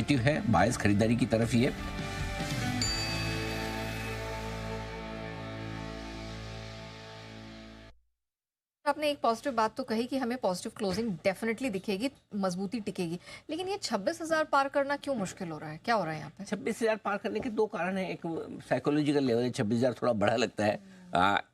Positive है, बायस खरीदारी की तरफ ही है। आपने एक पॉजिटिव बात तो कही कि हमें पॉजिटिव क्लोजिंग डेफिनेटली दिखेगी, मजबूती टिकेगी, लेकिन ये 26,000 पार करना क्यों मुश्किल हो रहा है? क्या हो रहा है यहाँ पे? 26,000 पार करने के दो कारण हैं। एक साइकोलॉजिकल लेवल है, 26,000 थोड़ा बड़ा लगता है।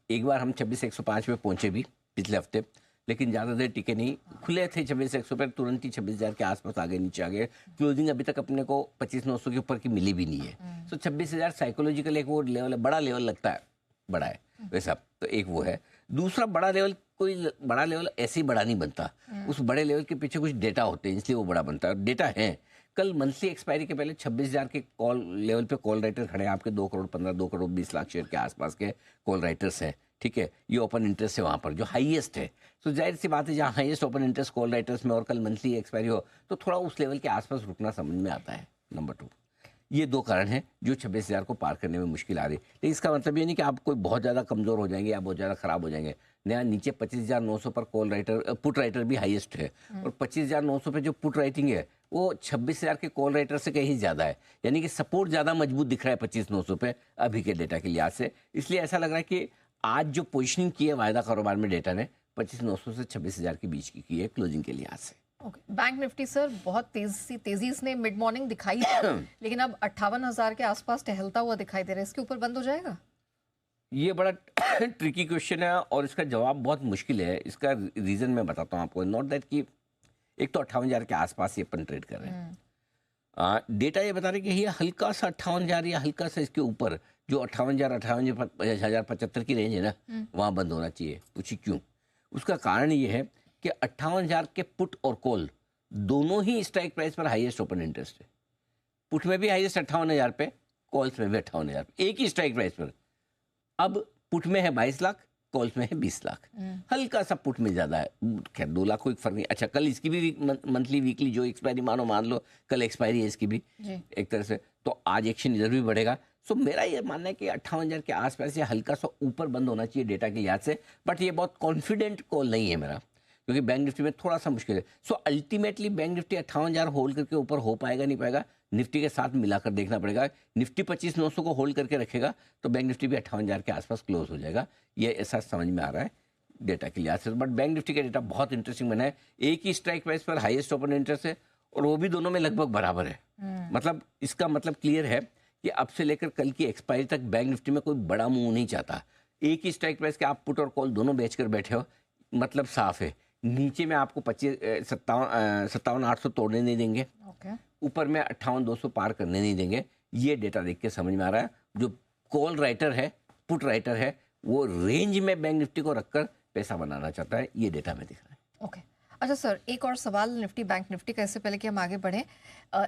एक बार हम 26,105 पे पहुंचे भी पिछले हफ्ते, लेकिन ज़्यादा देर टिके नहीं। खुले थे 26,100 पर, तुरंत ही 26,000 के आसपास आगे नीचे आ गए। क्लोजिंग अभी तक अपने को 25,900 के ऊपर की मिली भी नहीं है। तो 26,000 साइकोलॉजिकल एक वो लेवल है, बड़ा लेवल लगता है, बड़ा है वैसा। तो एक वो है। दूसरा बड़ा लेवल, कोई बड़ा लेवल ऐसे ही बड़ा नहीं बनता, उस बड़े लेवल के पीछे कुछ डेटा होते हैं, इसलिए वो बड़ा बनता है। डेटा है, कल मंथली एक्सपायरी के पहले 26,000 के कॉल लेवल पे कॉल राइटर खड़े हैं आपके। 2 करोड़ 15, 2 करोड़ 20 लाख शेयर के आसपास के कॉल राइटर्स हैं, ठीक है। ये ओपन इंटरेस्ट है वहाँ पर जो हाईएस्ट है। तो जाहिर सी बात है, जहाँ highest open interest call writers में और कल मंथली एक्सपायरी हो, तो थोड़ा उस लेवल के आसपास रुकना समझ में आता है। नंबर 2, ये दो कारण हैं जो 26,000 को पार करने में मुश्किल आ रही है। लेकिन इसका मतलब ये नहीं कि आप कोई बहुत ज़्यादा कमज़ोर हो जाएंगे या बहुत ज़्यादा ख़राब हो जाएंगे। नया नीचे 25,900 पर कॉल राइटर, पुट राइटर भी हाईएस्ट है, और 25,900 पे जो पुट राइटिंग है वो 26,000 के कॉल राइटर से कहीं ज़्यादा है। यानी कि सपोर्ट ज़्यादा मजबूत दिख रहा है 25,900 पे अभी के डेटा के लिहाज से। इसलिए ऐसा लग रहा है कि आज जो पोजिशनिंग की है वायदा कारोबार में डेटा ने 25,900 से 26,000 के बीच की है क्लोजिंग के लिहाज से। ओके, बैंक निफ्टी सर बहुत तेजी इसने मिड मॉर्निंग दिखाई लेकिन अब 58,000 के आसपास टहलता हुआ दिखाई दे रहा है। इसके ऊपर बंद हो जाएगा? ये बड़ा ट्रिकी क्वेश्चन है और इसका जवाब बहुत मुश्किल है। इसका रीज़न मैं बताता हूँ आपको। नॉट दैट कि एक तो 58,000 के आसपास ये अपन ट्रेड कर रहे हैं। डेटा ये बता रहे कि ये हल्का सा 58,000 या हल्का सा इसके ऊपर जो 58,075 की रेंज है ना, वहाँ बंद होना चाहिए। पूछिए क्यों? उसका कारण ये है कि 58,000 के पुट और कॉल दोनों ही स्ट्राइक प्राइस पर हाईएस्ट ओपन इंटरेस्ट है। पुट में भी हाईएस्ट 58,000 पे, कॉल्स में भी 58,000 पे, एक ही स्ट्राइक प्राइस पर। अब पुट में है 22 लाख, कॉल्स में है 20 लाख। हल्का सा पुट में ज़्यादा है, खैर 2 लाख कोई फर्क नहीं। अच्छा, कल इसकी भी मंथली वीकली जो एक्सपायरी मानो, मान लो कल एक्सपायरी है इसकी भी एक तरह से, तो आज एक्शन इधर भी बढ़ेगा। सो मेरा ये मानना है कि 58,000 के आसपास या हल्का सा ऊपर बंद होना चाहिए डेटा के लिहाज से। बट ये बहुत कॉन्फिडेंट कॉल नहीं है मेरा, क्योंकि बैंक निफ्टी में थोड़ा सा मुश्किल है। So ultimately bank Nifty 58,000 hold करके ऊपर हो पाएगा नहीं पाएगा, निफ्टी के साथ मिलाकर देखना पड़ेगा। निफ्टी 25,900 को होल्ड करके रखेगा तो बैंक निफ्टी भी 58,000 के आसपास क्लोज हो जाएगा। ये ऐसा समझ में आ रहा है डेटा के लिहाज से। बट बैंक निफ्टी का डेटा बहुत इंटरेस्टिंग बना है। एक ही स्ट्राइक प्राइस पर हाईएस्ट ओपन इंटरेस्ट है और वो भी दोनों में लगभग बराबर है। मतलब इसका मतलब क्लियर है कि अब से लेकर कल की एक्सपायरी तक बैंक निफ्टी में कोई बड़ा मूव नहीं चाहता। एक ही स्ट्राइक प्राइस के आप पुट और कॉल दोनों बेचकर बैठे हो, मतलब साफ है नीचे में आपको 57,800 तोड़ने नहीं देंगे, ऊपर में 58,200 पार करने नहीं देंगे। ये डेटा देख के समझ में आ रहा है जो कॉल राइटर है, पुट राइटर है, वो रेंज में बैंक निफ्टी को रखकर पैसा बनाना चाहता है। ये डेटा में दिख रहा है। ओके, अच्छा सर, एक और सवाल निफ्टी बैंक निफ्टी का, इससे पहले कि हम आगे बढ़ें।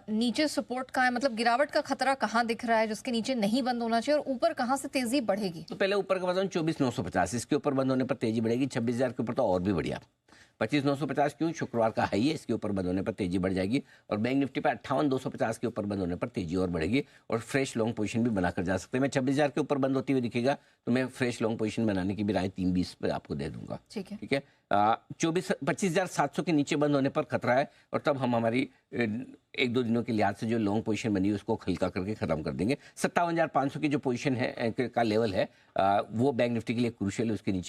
नीचे सपोर्ट कहाँ है, मतलब गिरावट का खतरा कहाँ दिख रहा है जिसके नीचे नहीं बंद होना चाहिए, और ऊपर कहाँ से तेजी बढ़ेगी? तो पहले ऊपर का बताऊँ 24,950, इसके ऊपर बंद होने पर तेजी बढ़ेगी। 26,000 के ऊपर तो और भी बढ़िया। 25,950 क्यों? शुक्रवार का हाई है, इसके ऊपर बंद होने पर तेजी बढ़ जाएगी। और बैंक निफ्टी पर 58,250 के ऊपर बंद होने पर तेजी और बढ़ेगी और फ्रेश लॉन्ग पोजीशन भी बनाकर जा सकते हैं। मैं 26,000 के ऊपर बंद होती हुई दिखेगा तो मैं फ्रेश लॉन्ग पोजीशन बनाने की भी राय 320 पर आपको दे दूंगा। ठीक है। 25,700 के नीचे बंद होने पर खतरा है और तब हम हमारी 1-2 दिनों के लिहाज से जो लॉन्ग पोजीशन बनी है उसको हल्का करके खत्म कर देंगे। 57,500 की जो पोजीशन है का लेवल है, वो बैंक निफ्टी के लिए क्रूशियल है। उसके नीचे